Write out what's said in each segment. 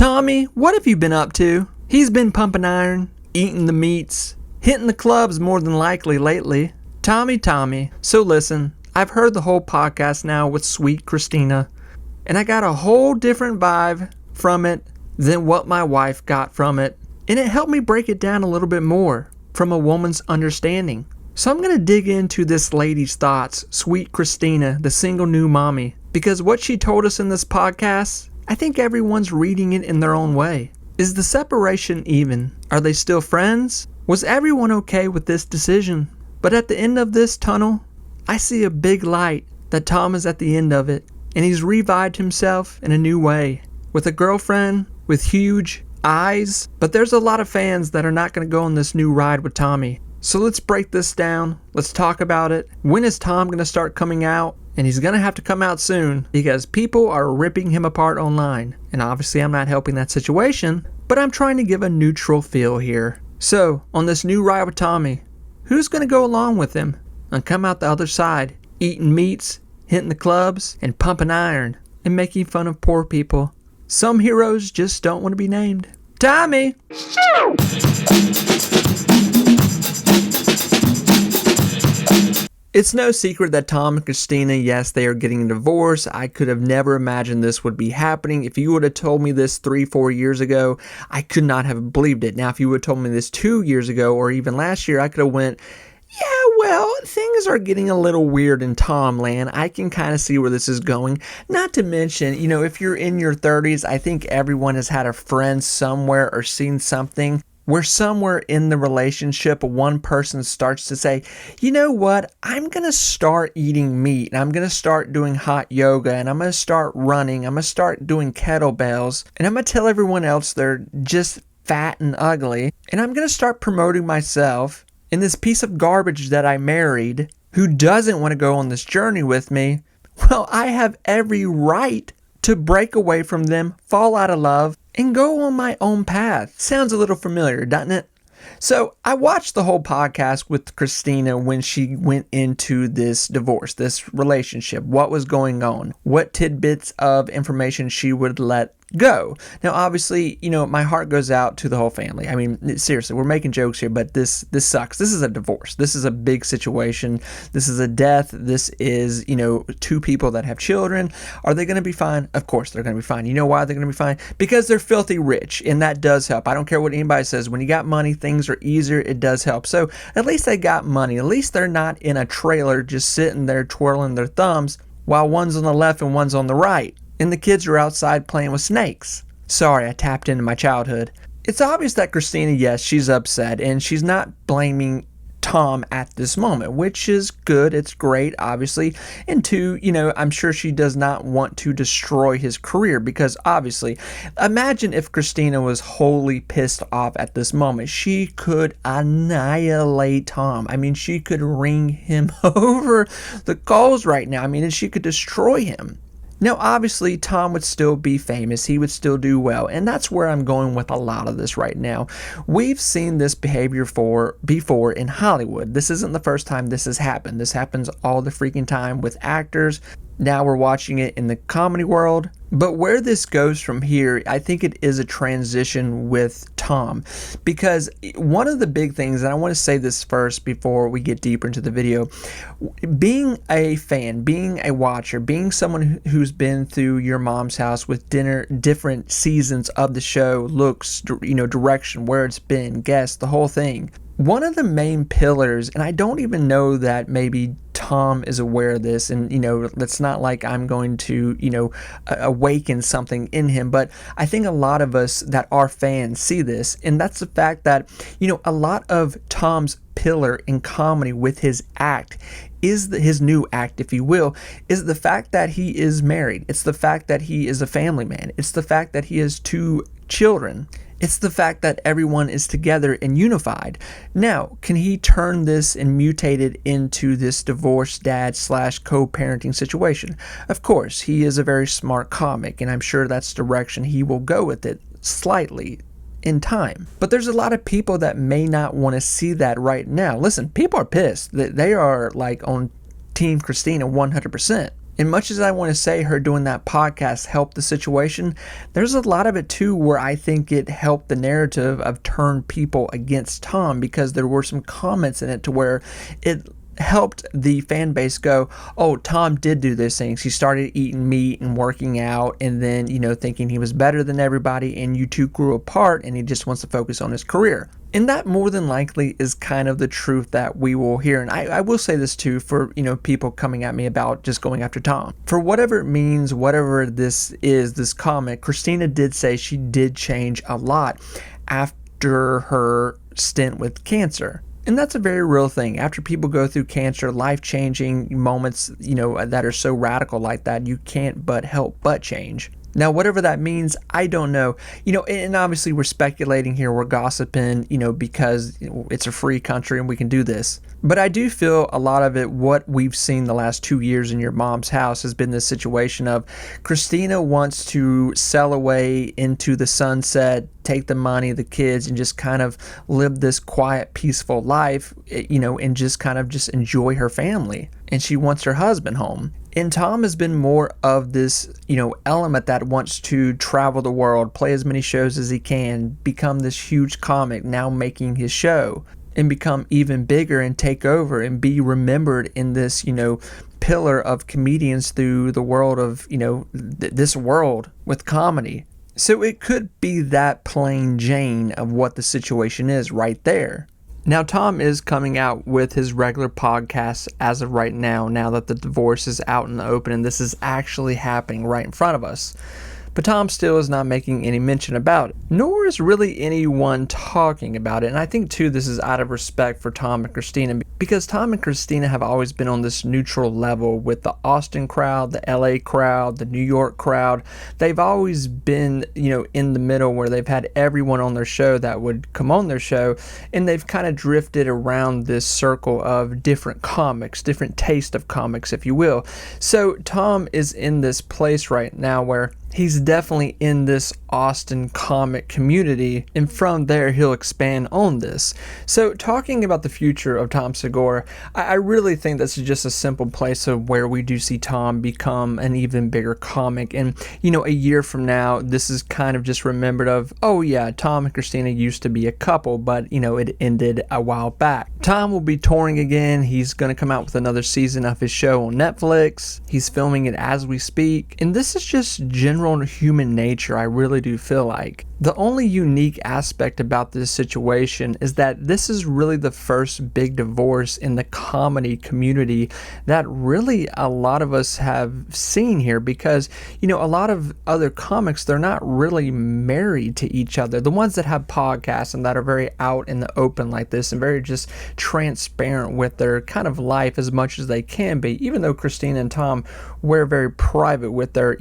Tommy, what have you been up to? He's been pumping iron, eating the meats, hitting the clubs more than likely lately. Tommy, so listen, I've heard the whole podcast now with sweet Christina, and I got a whole different vibe from it than what my wife got from it, and it helped me break it down a little bit more from a woman's understanding. So I'm going to dig into this lady's thoughts, sweet Christina, the single new mommy, because what she told us in this podcast, I think everyone's reading it in their own way. Is the separation even? Are they still friends? Was everyone okay with this decision? But at the end of this tunnel, I see a big light that Tom is at the end of it, and he's revived himself in a new way, with a girlfriend, with huge eyes. But there's a lot of fans that are not going to go on this new ride with Tommy. So let's break this down. Let's talk about it. When is Tom going to start coming out? And he's going to have to come out soon because people are ripping him apart online. And obviously I'm not helping that situation, but I'm trying to give a neutral feel here. So on this new ride with Tommy, who's going to go along with him and come out the other side, eating meats, hitting the clubs, and pumping iron, and making fun of poor people? Some heroes just don't want to be named. Tommy! It's no secret that Tom and Christina, yes, they are getting a divorce. I could have never imagined this would be happening. If you would have told me this 3-4 years ago, I could not have believed it. Now, if you would have told me this 2 years ago or even last year, I could have went, yeah, well, things are getting a little weird in Tom land. I can kind of see where this is going. Not to mention, if you're in your 30s, I think everyone has had a friend somewhere or seen something where somewhere in the relationship, one person starts to say, you know what, I'm going to start eating meat, and I'm going to start doing hot yoga, and I'm going to start running, I'm going to start doing kettlebells, and I'm going to tell everyone else they're just fat and ugly, and I'm going to start promoting myself in this piece of garbage that I married who doesn't want to go on this journey with me. Well, I have every right to break away from them, fall out of love, and go on my own path. Sounds a little familiar, doesn't it? So I watched the whole podcast with Christina when she went into this divorce, this relationship, what was going on, what tidbits of information she would let go. Now, obviously, my heart goes out to the whole family. I mean, seriously, we're making jokes here, but this sucks. This is a divorce. This is a big situation. This is a death. This is, two people that have children. Are they going to be fine? Of course they're going to be fine. You know why they're going to be fine? Because they're filthy rich, and that does help. I don't care what anybody says. When you got money, things are easier. It does help. So at least they got money. At least they're not in a trailer just sitting there twirling their thumbs while one's on the left and one's on the right. And the kids are outside playing with snakes. Sorry, I tapped into my childhood. It's obvious that Christina, yes, she's upset, and she's not blaming Tom at this moment, which is good. It's great, obviously. And two, I'm sure she does not want to destroy his career because obviously, imagine if Christina was wholly pissed off at this moment. She could annihilate Tom. I mean, she could ring him over the coals right now. I mean, and she could destroy him. Now, obviously, Tom would still be famous. He would still do well. And that's where I'm going with a lot of this right now. We've seen this behavior before in Hollywood. This isn't the first time this has happened. This happens all the freaking time with actors. Now we're watching it in the comedy world. But where this goes from here, I think it is a transition with Tom. Because one of the big things, and I want to say this first before we get deeper into the video, being a fan, being a watcher, being someone who's been through your mom's house with different seasons of the show, looks, direction, where it's been, guests, the whole thing. One of the main pillars, and I don't even know that maybe Tom is aware of this, and it's not like I'm going to awaken something in him, but I think a lot of us that are fans see this, and that's the fact that a lot of Tom's pillar in comedy with his act is his new act, if you will, is the fact that he is married. It's the fact that he is a family man. It's the fact that he has 2 children. It's the fact that everyone is together and unified. Now, can he turn this and mutate it into this divorced dad / co-parenting situation? Of course, he is a very smart comic, and I'm sure that's the direction he will go with it slightly in time. But there's a lot of people that may not want to see that right now. Listen, people are pissed. They are like on Team Christina 100%. And much as I want to say her doing that podcast helped the situation, there's a lot of it too where I think it helped the narrative of turn people against Tom, because there were some comments in it to where it helped the fan base go, oh, Tom did do those things. He started eating meat and working out, and then, thinking he was better than everybody, and you two grew apart, and he just wants to focus on his career. And that more than likely is kind of the truth that we will hear. And I will say this too for, people coming at me about just going after Tom. For whatever it means, whatever this is, this comment, Christina did say she did change a lot after her stint with cancer. And that's a very real thing. After people go through cancer, life-changing moments, that are so radical like that, you can't but help but change. Now, whatever that means, I don't know. And obviously we're speculating here, we're gossiping, because it's a free country and we can do this. But I do feel a lot of it, what we've seen the last 2 years in your mom's house, has been this situation of Christina wants to sell away into the sunset, take the money, the kids, and just kind of live this quiet, peaceful life, and just kind of just enjoy her family. And she wants her husband home. And Tom has been more of this, element that wants to travel the world, play as many shows as he can, become this huge comic, now making his show, and become even bigger and take over and be remembered in this, pillar of comedians through the world of, this world with comedy. So it could be that plain Jane of what the situation is right there. Now, Tom is coming out with his regular podcast as of right now that the divorce is out in the open and this is actually happening right in front of us. But Tom still is not making any mention about it, nor is really anyone talking about it. And I think, too, this is out of respect for Tom and Christina, because Tom and Christina have always been on this neutral level with the Austin crowd, the LA crowd, the New York crowd. They've always been, in the middle where they've had everyone on their show that would come on their show, and they've kind of drifted around this circle of different comics, different taste of comics, if you will. So Tom is in this place right now where he's definitely in this Austin comic community, and from there he'll expand on this. So talking about the future of Tom Segura, I really think this is just a simple place of where we do see Tom become an even bigger comic. And a year from now, this is kind of just remembered of, oh yeah, Tom and Christina used to be a couple, but it ended a while back. Tom will be touring again. He's going to come out with another season of his show on Netflix. He's filming it as we speak, and this is just general human nature. I really do feel like the only unique aspect about this situation is that this is really the first big divorce in the comedy community that really a lot of us have seen here, because a lot of other comics, they're not really married to each other. The ones that have podcasts and that are very out in the open like this and very just transparent with their kind of life as much as they can be, even though Christina and Tom were very private with their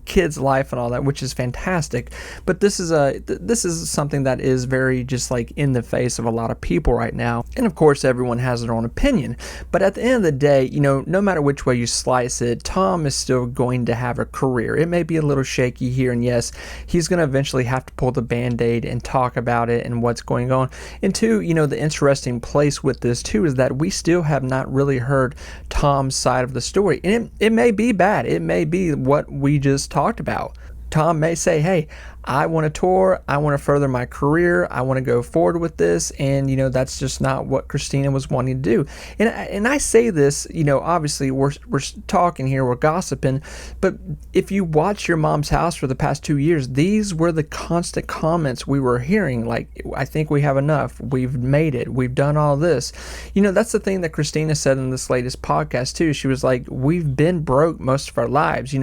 kids' life and all that, which is fantastic. But this is something that is very just like in the face of a lot of people right now. And of course, everyone has their own opinion. But at the end of the day, no matter which way you slice it, Tom is still going to have a career. It may be a little shaky here, and yes, he's going to eventually have to pull the Band-Aid and talk about it and what's going on. And two, the interesting place with this too is that we still have not really heard Tom's side of the story. And it may be bad. It may be what we just talked about. Tom may say, hey, I want to tour, I want to further my career, I want to go forward with this, and that's just not what Christina was wanting to do. And I say this, obviously we're talking here, we're gossiping, but if you watch your mom's house for the past 2 years, these were the constant comments we were hearing, like, I think we have enough, we've made it, we've done all this. That's the thing that Christina said in this latest podcast too. She was like, we've been broke most of our lives.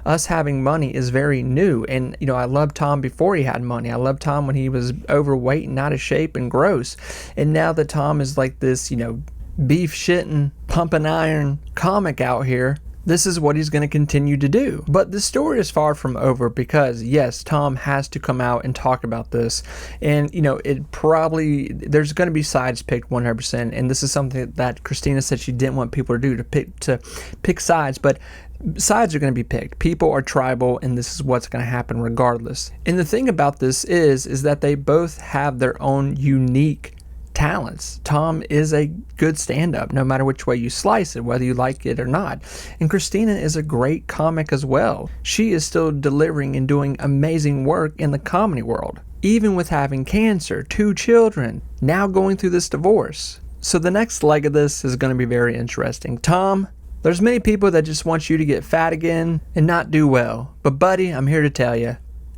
Us having money is very new, and I love Tom before he had money. I loved Tom when he was overweight and out of shape and gross. And now that Tom is like this, beef shitting, pumping iron comic out here, this is what he's going to continue to do. But the story is far from over, because yes, Tom has to come out and talk about this. And it probably, there's going to be sides picked 100%. And this is something that Christina said she didn't want people to do, to pick sides. But sides are going to be picked. People are tribal, and this is what's going to happen regardless. And the thing about this is that they both have their own unique talents. Tom is a good stand-up, no matter which way you slice it, whether you like it or not. And Christina is a great comic as well. She is still delivering and doing amazing work in the comedy world, even with having cancer, 2 children, now going through this divorce. So the next leg of this is going to be very interesting. Tom, there's many people that just want you to get fat again and not do well. But buddy, I'm here to tell you,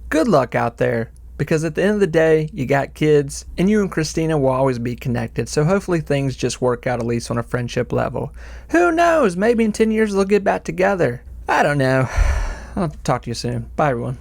good luck out there. Because at the end of the day, you got kids, and you and Christina will always be connected. So hopefully things just work out, at least on a friendship level. Who knows? Maybe in 10 years they'll get back together. I don't know. I'll talk to you soon. Bye, everyone.